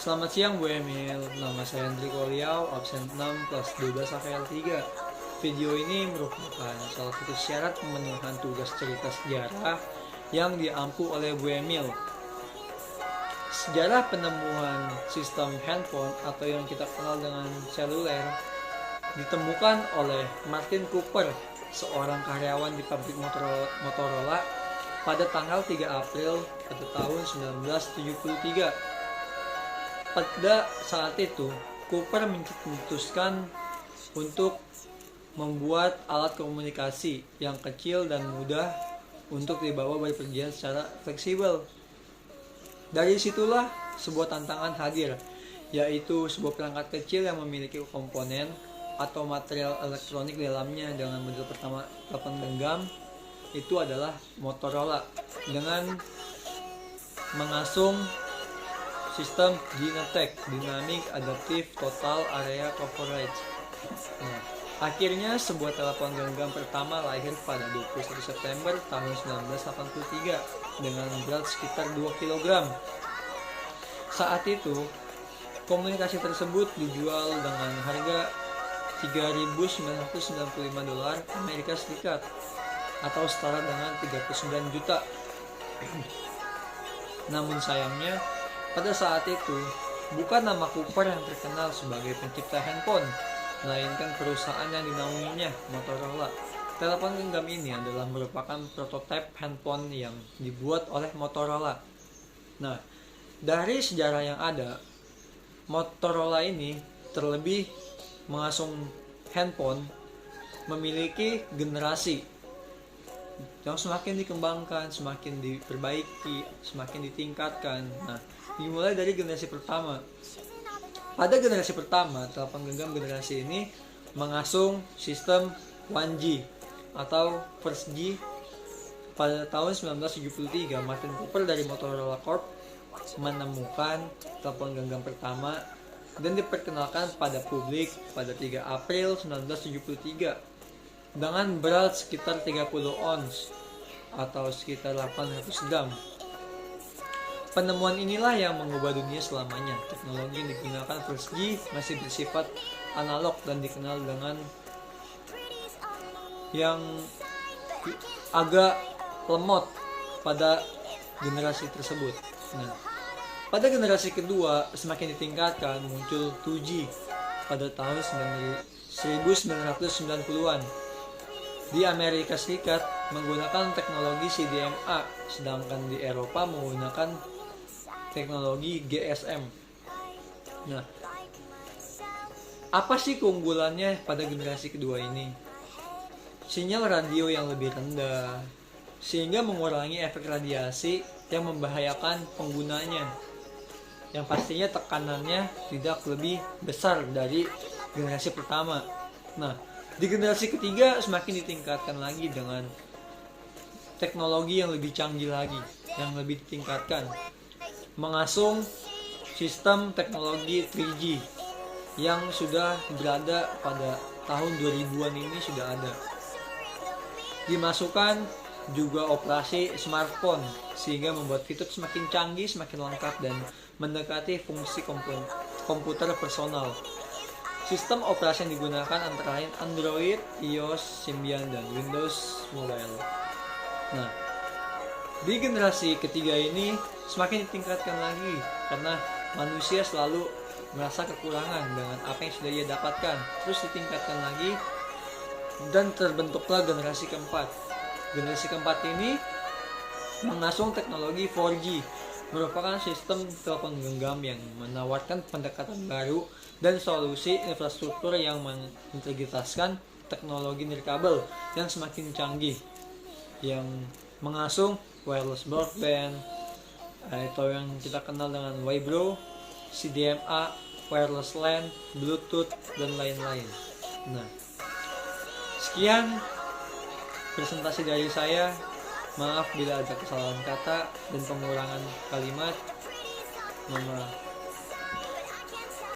Selamat siang Bu Emil, nama saya Hendriko Liao, absen 6 kelas 12 AKL 3. Video ini merupakan salah satu syarat pemenuhan tugas cerita sejarah yang diampu oleh Bu Emil. Sejarah penemuan sistem handphone atau yang kita kenal dengan seluler ditemukan oleh Martin Cooper, seorang karyawan di pabrik Motorola pada tanggal 3 April pada tahun 1973. Pada saat itu, Cooper memutuskan untuk membuat alat komunikasi yang kecil dan mudah untuk dibawa berpergian secara fleksibel. Dari situlah sebuah tantangan hadir, yaitu sebuah perangkat kecil yang memiliki komponen atau material elektronik di dalamnya dengan model pertama telepon genggam itu adalah Motorola dengan mengasung sistem DynaTAC, Dynamic Adaptive Total Area Coverage. Nah, akhirnya sebuah telepon genggam pertama lahir pada 21 September tahun 1983 dengan berat sekitar 2 kg. Saat itu, komunikasi tersebut dijual dengan harga $3.995 Amerika Serikat atau setara dengan 39 juta. Namun sayangnya, pada saat itu, bukan nama Cooper yang terkenal sebagai pencipta handphone, melainkan perusahaan yang dinaunginya, Motorola. Telepon genggam ini adalah merupakan prototipe handphone yang dibuat oleh Motorola. Nah, dari sejarah yang ada, Motorola ini terlebih mengasung handphone memiliki generasi yang semakin dikembangkan, semakin diperbaiki, semakin ditingkatkan. Nah, dimulai dari generasi pertama. Pada generasi pertama, telepon genggam generasi ini mengasung sistem 1G atau First G. Pada tahun 1973, Martin Cooper dari Motorola Corp menemukan telepon genggam pertama dan diperkenalkan pada publik pada 3 April 1973 dengan berat sekitar 30 ons atau sekitar 800 gram. Penemuan inilah yang mengubah dunia selamanya. Teknologi yang digunakan First G masih bersifat analog dan dikenal dengan yang agak lemot pada generasi tersebut. Nah, pada generasi kedua semakin ditingkatkan, muncul 2G pada tahun 1990-an. Di Amerika Serikat menggunakan teknologi CDMA, sedangkan di Eropa menggunakan teknologi GSM. Nah, apa sih keunggulannya pada generasi kedua ini? Sinyal radio yang lebih rendah, sehingga mengurangi efek radiasi yang membahayakan penggunanya. Yang pastinya tekanannya tidak lebih besar dari generasi pertama. Nah, di generasi ketiga semakin ditingkatkan lagi dengan teknologi yang lebih canggih lagi, yang lebih ditingkatkan. Mengasung sistem teknologi 3G yang sudah berada pada tahun 2000-an ini sudah ada. Dimasukkan juga operasi smartphone sehingga membuat fitur semakin canggih, semakin lengkap dan mendekati fungsi komputer personal. Sistem operasi yang digunakan antara lain Android, iOS, Symbian, dan Windows Mobile. Nah, di generasi ketiga ini semakin ditingkatkan lagi karena manusia selalu merasa kekurangan dengan apa yang sudah ia dapatkan. Terus ditingkatkan lagi dan terbentuklah generasi keempat. Generasi keempat ini mengasung teknologi 4G, merupakan sistem telepon genggam yang menawarkan pendekatan baru dan solusi infrastruktur yang mengintegrasikan teknologi nirkabel yang semakin canggih, yang mengasung wireless broadband atau yang kita kenal dengan Vibro, CDMA, wireless LAN, Bluetooth, dan lain-lain. Nah, sekian presentasi dari saya. Maaf bila ada kesalahan kata dan pengurangan kalimat. Mohon maaf.